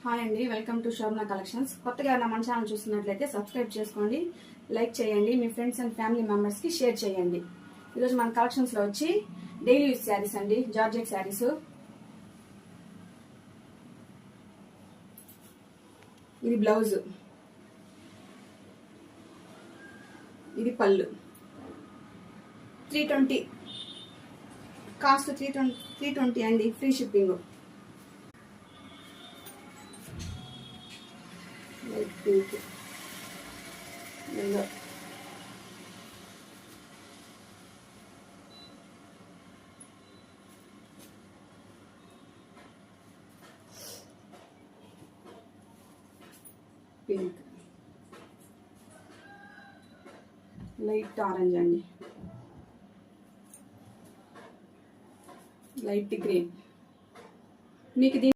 Hi అండి, welcome to Shobhana collections. కొత్తగా మన ఛానల్ చూస్తున్నట్లయితే సబ్స్క్రైబ్ చేసుకోండి, లైక్ చేయండి, మీ ఫ్రెండ్స్ అండ్ ఫ్యామిలీ మెంబర్స్ కి షేర్ చేయండి. ఈరోజు మన కలెక్షన్స్ లో వచ్చి డైలీ యూస్ శారీస్ అండి, జార్జెట్ శారీస్. ఇది బ్లౌజ్, ఇది పళ్ళు. 320 కాస్ట్ 320 అండి, free shipping. Pink, yellow, pink, light orange అండి, లైట్ గ్రీన్. మీకు